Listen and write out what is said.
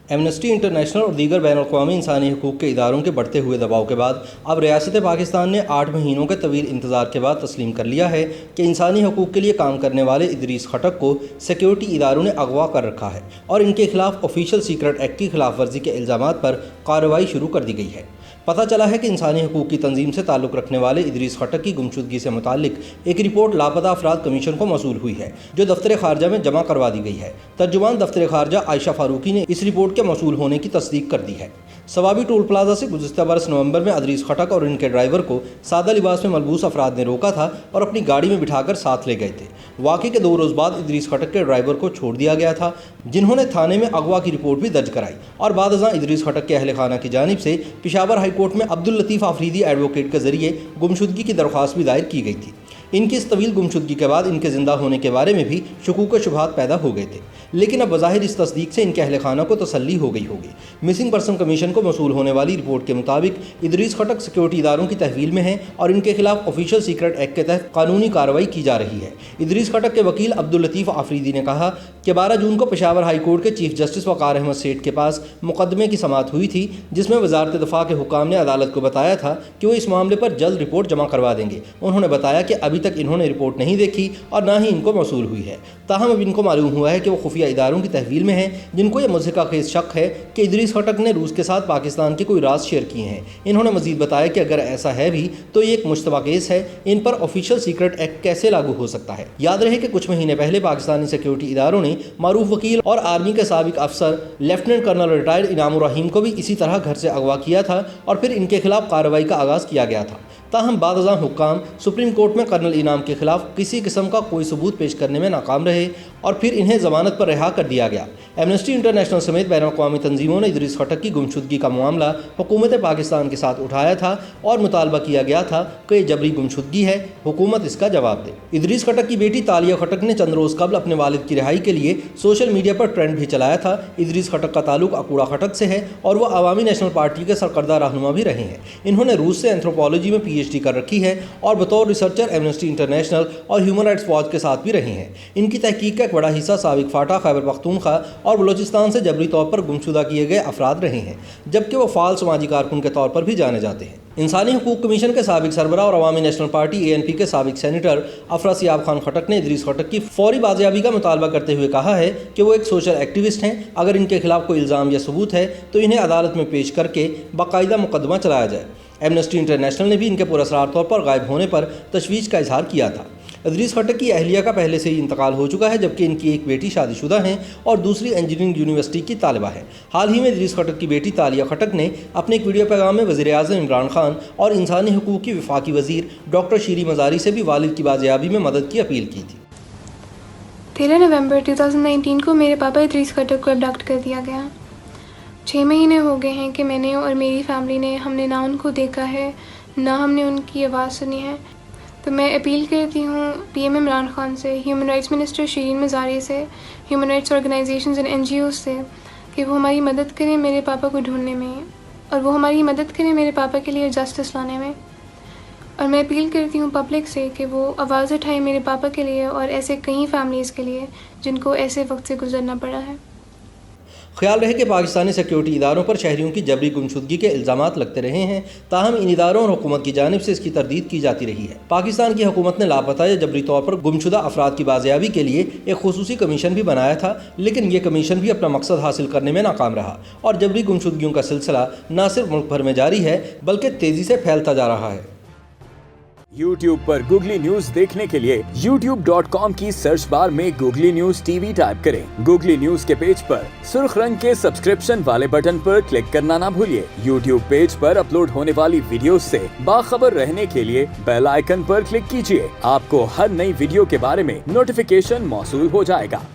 Amnesty international और दीगर बैनुल-अक़वामी इंसानी हकूक़ के इदारों के बढ़ते हुए दबाव के बाद अब रियासत पाकिस्तान ने 8 महीनों के तवील इंतज़ार के बाद तस्लीम कर लिया है कि इंसानी हकूक़ के लिए काम करने वाले इदरीस खटक को सिक्योरिटी इदारों ने अगवा कर रखा है और इनके खिलाफ ऑफिशियल सीक्रेट एक्ट की खिलाफ वर्जी के इल्ज़ामात पर कार्रवाई शुरू कर दी गई है। पता चला है कि इंसानी हकूक़ की तंजीम से ताल्लुक़ रखने वाले इदरीस खटक की गुमशुदगी से मुताल्लिक एक रिपोर्ट लापता अफराद कमीशन को मौसूल हुई है, जो दफ्तर खारजा में जमा करवा दी गई है। तर्जुमान दफ्तर खारजा आयशा फारूकी ने इस रिपोर्ट के मौसूल होने की तस्दीक कर दी है। सवाबी टोल प्लाजा से गुज़िश्ता बरस नवंबर में इदरीस खटक और इनके ड्राइवर को सादा लिबास में मलबूस अफराद ने रोका था और अपनी गाड़ी में बिठाकर साथ ले गए थे। वाक़े के 2 रोज़ बाद इदरीस खटक के ड्राइवर को छोड़ दिया गया था, जिन्होंने थाने में अगवा की रिपोर्ट भी दर्ज कराई और बाद इदरीस खटक के अहल खाना की जानिब से पेशावर हाई कोर्ट में अब्दुल लतीफ़ आफरीदी एडवोकेट के ज़रिए गुमशुदगी की दरख्वास्त भी दायर की गई थी। इनकी इस तवील गुमशुदगी के बाद इनके ज़िंदा होने के बारे में भी शकूक शुबहात पैदा हो गए थे, लेकिन अब बज़ाहिर इस तस्दीक से इनके अहल खाना को तसल्ली हो गई होगी। मिसिंग पर्सन कमीशन को मौसूल होने वाली रिपोर्ट के मुताबिक इदरीस खटक सिक्योरिटी इदारों की तहवील में हैं और इनके खिलाफ ऑफिशियल सीक्रेट एक्ट के तहत कानूनी कार्रवाई की जा रही है। इदरीस खटक के वकील अब्दुल लतीफ़ आफरीदी ने कहा कि 12 जून को पेशावर हाई कोर्ट के चीफ जस्टिस वक़ार अहमद सेठ के पास मुकदमे की समाअत हुई थी, जिसमें वज़ारत दिफ़ा के हुकाम ने अदालत को बताया था कि वो इस मामले पर जल्द रिपोर्ट जमा करवा देंगे। उन्होंने बताया कि अभी तक इन्होंने रिपोर्ट नहीं देखी और ना ही इनको मौसूल हुई है। ताहम अब इनको मालूम हुआ है कि वो खुफिया इदारों की तहवील में हैं, जिनको यह मुज़हिका खेज़ शक है कि इदरीस खटक ने रूस के साथ पाकिस्तान के कोई राज शेयर किए हैं। इन्होंने मज़ीद बताया कि अगर ऐसा है भी तो ये एक मुश्तबा केस है, इन पर ऑफिशियल सीक्रेट एक्ट कैसे लागू हो सकता है। याद रहे कि कुछ महीने पहले पाकिस्तानी सिक्योरिटी इदारों ने मारूफ वकील और आर्मी के साबिक अफसर लेफ्टिनेंट कर्नल रिटायर्ड इनामुर रहीम को भी इसी तरह घर से अगवा किया था और फिर इनके खिलाफ कार्रवाई का आगाज़ किया गया था। ताहम बादशाह हुक्काम सुप्रीम कोर्ट में कर्नल इनाम के खिलाफ किसी किस्म का कोई सबूत पेश करने में नाकाम रहे और फिर इन्हें ज़मानत पर रिहा कर दिया गया। एमनेस्टी इंटरनेशनल समेत बैनुल-अक़वामी तंजीमों ने इदरीस खटक की गुमशुदगी का मामला हुकूमत पाकिस्तान के साथ उठाया था और मुतालबा किया गया था कि ये जबरी गुमशुदगी है, हुकूमत इसका जवाब दे। इदरीस खटक की बेटी तालिया खटक ने चंद रोज़ कबल अपने वालिद की रिहाई के लिए सोशल मीडिया पर ट्रेंड भी चलाया था। इदरीस खटक का ताल्लुक अकूड़ा खटक से है और वह अवामी नेशनल पार्टी के सरकर्दा रहनुमा भी रहे हैं। इन्होंने रूस से एंथ्रोपोलॉजी में PhD कर रखी है और बतौर रिसर्चर एमनेस्टी इंटरनेशनल और ह्यूमन राइट्स वॉच के साथ भी रहे हैं। इनकी तहकीक का एक बड़ा हिस्सा साबिक फाटा, खैबर पख्तूनख्वा और बलोचिस्तान से जबरी तौर पर गुमशुदा किए गए अफराद रहे हैं, जबकि वो फ़ाल समाजी कारकुन के तौर पर भी जाने जाते हैं। इंसानी हकूक़ कमीशन के साबिक सरबराह और अवामी नेशनल पार्टी ANP के साबिक सेनेटर अफरासियाब खान खटक ने इदरीस खटक की फौरी बाजियाबी का मुतालबा करते हुए कहा है कि वो एक सोशल एक्टिविस्ट हैं। अगर इनके खिलाफ कोई इल्ज़ाम या सबूत है तो इन्हें अदालत में पेश करके बाकायदा मुकदमा चलाया जाए। एमनेस्टी इंटरनेशनल ने भी इनके पुरअसरार तौर पर गायब होने पर तशवीश का इजहार किया था। इदरीस खटक की अहलिया का पहले से ही इंतकाल हो चुका है, जबकि इनकी एक बेटी शादीशुदा हैं और दूसरी इंजीनियरिंग यूनिवर्सिटी की तालिबा है। हाल ही में इदरीस खटक की बेटी तालिया खटक ने अपने एक वीडियो पैगाम में वज़ीर-ए-आज़म इमरान खान और इंसानी हकूक़ की वफाकी वज़ीर डॉक्टर शीरी मज़ारी से भी वालिद की बाजियाबी में मदद की अपील की थी। 13 नवंबर 2019 को मेरे पापा इदरीस खटक को अबडक्ट कर दिया गया। 6 महीने हो गए हैं कि मैंने और मेरी फैमिली ने हमने ना उनको देखा है, ना हमने उनकी आवाज़ सुनी है। तो मैं अपील करती हूँ PM इमरान खान से, human rights minister Shireen Mazari से, human rights organisations and NGOs से कि वो हमारी मदद करें मेरे पापा को ढूंढने में और वो हमारी मदद करें मेरे पापा के लिए जस्टिस लाने में। और मैं अपील करती हूँ पब्लिक से कि वो आवाज़ उठाए मेरे पापा के लिए और ऐसे कई फैमिलीज़ के लिए जिनको ऐसे वक्त से गुजरना पड़ा है। ख्याल रहे कि पाकिस्तानी सिक्योरिटी इदारों पर शहरियों की जबरी गुमशुदगी के इल्ज़ामात लगते रहे हैं, ताहम इन इदारों और हुकूमत की जानिब से इसकी तरदीद की जाती रही है। पाकिस्तान की हुकूमत ने लापता या जबरी तौर पर गुमशुदा अफराद की बाजियाबी के लिए एक खुसूसी कमीशन भी बनाया था, लेकिन यह कमीशन भी अपना मकसद हासिल करने में नाकाम रहा और जबरी गुमशुदगियों का सिलसिला न सिर्फ मुल्क भर में जारी है बल्कि तेज़ी से फैलता जा रहा है। YouTube पर गूगली न्यूज देखने के लिए youtube.com की सर्च बार में गूगली न्यूज TV टाइप करें। गूगली न्यूज के पेज पर सुर्ख रंग के सब्सक्रिप्शन वाले बटन पर क्लिक करना ना भूलिए। YouTube पेज पर अपलोड होने वाली वीडियोस से बाखबर रहने के लिए बेल आइकन पर क्लिक कीजिए। आपको हर नई वीडियो के बारे में नोटिफिकेशन मौसूल हो जाएगा।